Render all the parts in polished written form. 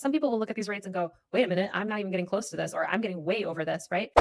Some people will look at these rates and go, wait a minute, I'm not even getting close to this, or I'm getting way over this, right?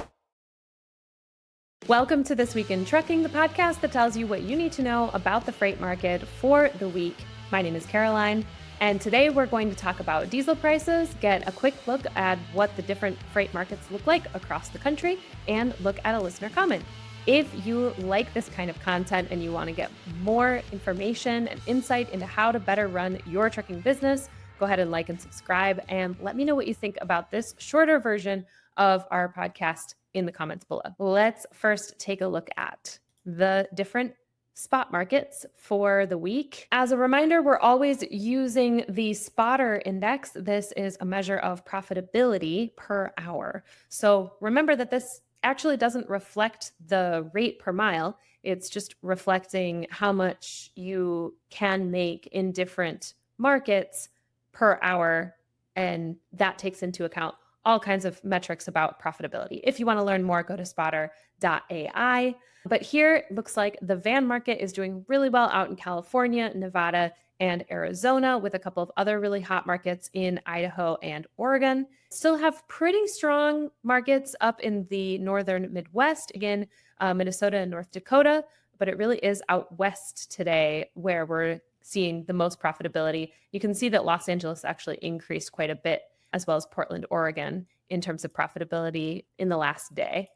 Welcome to This Week in Trucking, the podcast that tells you what you need to know about the freight market for the week. My name is Caroline, and today we're going to talk about diesel prices, get a quick look at what the different freight markets look like across the country, and look at a listener comment. If you like this kind of content and you want to get more information and insight into how to better run your trucking business, go ahead and like and subscribe, and let me know what you think about this shorter version of our podcast in the comments below. Let's first take a look at the different spot markets for the week. As a reminder, we're always using the spotter index. This is a measure of profitability per hour. So remember that this actually doesn't reflect the rate per mile. It's just reflecting how much you can make in different markets per hour. And that takes into account all kinds of metrics about profitability. If you want to learn more, go to spotter.ai. But here it looks like the van market is doing really well out in California, Nevada, and Arizona, with a couple of other really hot markets in Idaho and Oregon. Still have pretty strong markets up in the northern Midwest, again, Minnesota and North Dakota, but it really is out west today where we're seeing the most profitability. You can see that Los Angeles actually increased quite a bit, as well as Portland, Oregon, in terms of profitability in the last day.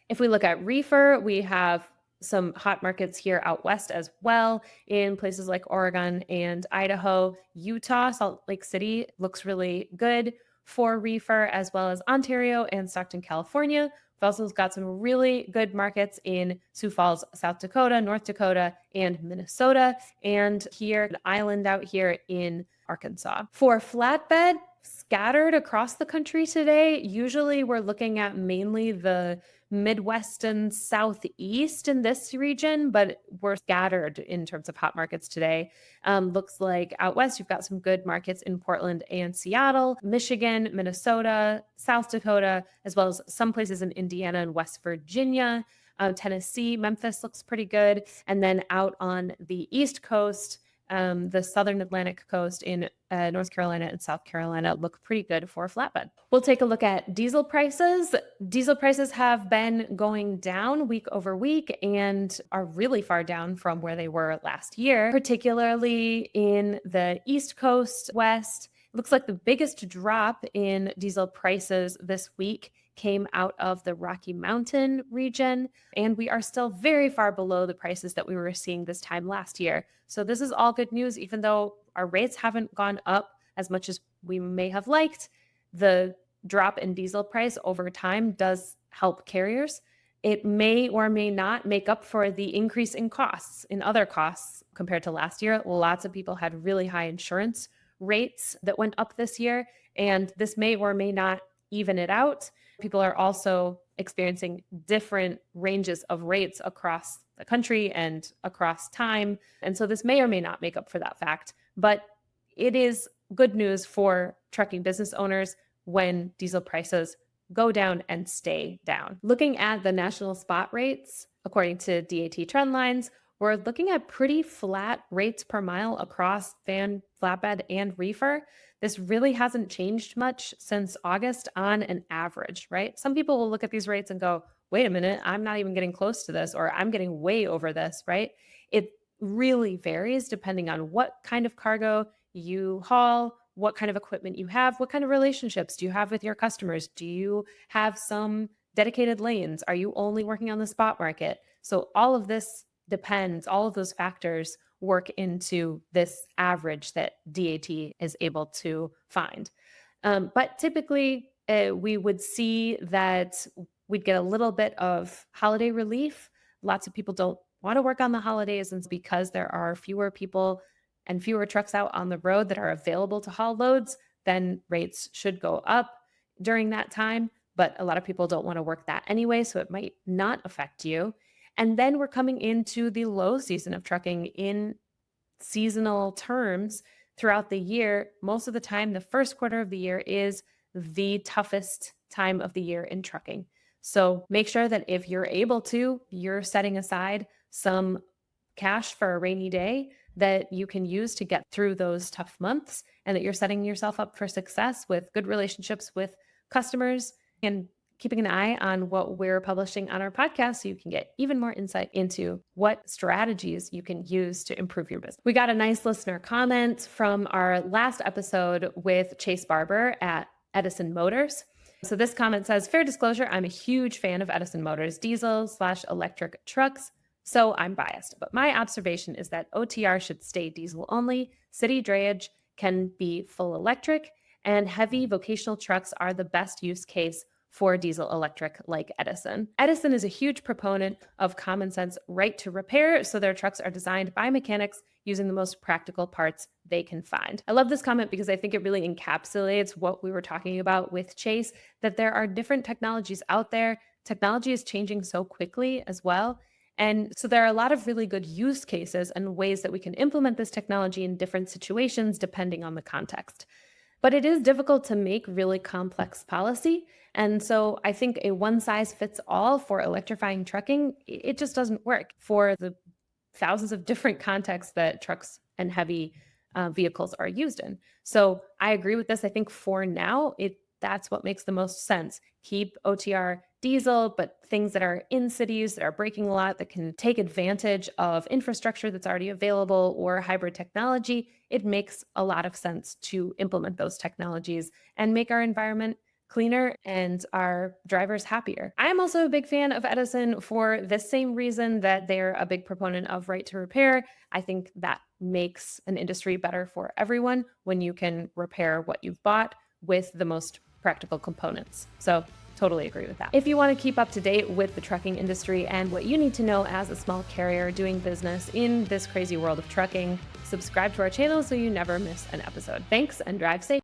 If we look at reefer, we have some hot markets here out west as well, in places like Oregon and Idaho. Utah, Salt Lake City looks really good for reefer, as well as Ontario and Stockton, California. We've also got some really good markets in Sioux Falls, South Dakota, North Dakota, and Minnesota, and here, an island out here in Arkansas. For flatbed, scattered across the country today, usually we're looking at mainly the Midwest and Southeast in this region, but we're scattered in terms of hot markets today. Looks like out west, you've got some good markets in Portland and Seattle, Michigan, Minnesota, South Dakota, as well as some places in Indiana and West Virginia. Tennessee, Memphis looks pretty good. And then out on the East Coast, the southern Atlantic coast in North Carolina and South Carolina look pretty good for flatbed. We'll take a look at diesel prices. Diesel prices have been going down week over week and are really far down from where they were last year, particularly in the East Coast, West. It looks like the biggest drop in diesel prices this week came out of the Rocky Mountain region, and we are still very far below the prices that we were seeing this time last year. So this is all good news, even though our rates haven't gone up as much as we may have liked. The drop in diesel price over time does help carriers. It may or may not make up for the increase in costs, in other costs compared to last year. Lots of people had really high insurance rates that went up this year, and this may or may not even it out. People are also experiencing different ranges of rates across the country and across time. And so this may or may not make up for that fact, but it is good news for trucking business owners when diesel prices go down and stay down. Looking at the national spot rates, according to DAT Trendlines, we're looking at pretty flat rates per mile across van, flatbed, and reefer. This really hasn't changed much since August on an average, right? Some people will look at these rates and go, wait a minute, I'm not even getting close to this, or I'm getting way over this, right? It really varies depending on what kind of cargo you haul, what kind of equipment you have, what kind of relationships do you have with your customers? Do you have some dedicated lanes? Are you only working on the spot market? So all of this depends, all of those factors work into this average that DAT is able to find. But typically, we would see that we'd get a little bit of holiday relief. Lots of people don't want to work on the holidays, and because there are fewer people and fewer trucks out on the road that are available to haul loads, then rates should go up during that time. But a lot of people don't want to work that anyway, so it might not affect you. And then we're coming into the low season of trucking in seasonal terms throughout the year. Most of the time, the first quarter of the year is the toughest time of the year in trucking. So make sure that if you're able to, you're setting aside some cash for a rainy day. that you can use to get through those tough months, and that you're setting yourself up for success with good relationships with customers and keeping an eye on what we're publishing on our podcast so you can get even more insight into what strategies you can use to improve your business. We got a nice listener comment from our last episode with Chase Barber at Edison Motors. So this comment says, fair disclosure, I'm a huge fan of Edison Motors diesel/electric trucks, so I'm biased. But my observation is that OTR should stay diesel only, city drayage can be full electric, and heavy vocational trucks are the best use case for diesel electric like Edison. Edison is a huge proponent of common sense right to repair, so their trucks are designed by mechanics using the most practical parts they can find. I love this comment because I think it really encapsulates what we were talking about with Chase, that there are different technologies out there. Technology is changing so quickly as well. And so there are a lot of really good use cases and ways that we can implement this technology in different situations depending on the context. But it is difficult to make really complex policy. And so I think a one size fits all for electrifying trucking, it just doesn't work for the thousands of different contexts that trucks and heavy vehicles are used in. So I agree with this. I think for now, that's what makes the most sense. Keep OTR diesel, but things that are in cities that are breaking a lot, that can take advantage of infrastructure that's already available or hybrid technology, it makes a lot of sense to implement those technologies and make our environment cleaner and our drivers happier. I'm also a big fan of Edison for the same reason that they're a big proponent of right to repair. I think that makes an industry better for everyone when you can repair what you've bought with the most practical components. So totally agree with that. If you want to keep up to date with the trucking industry and what you need to know as a small carrier doing business in this crazy world of trucking, subscribe to our channel so you never miss an episode. Thanks and drive safe.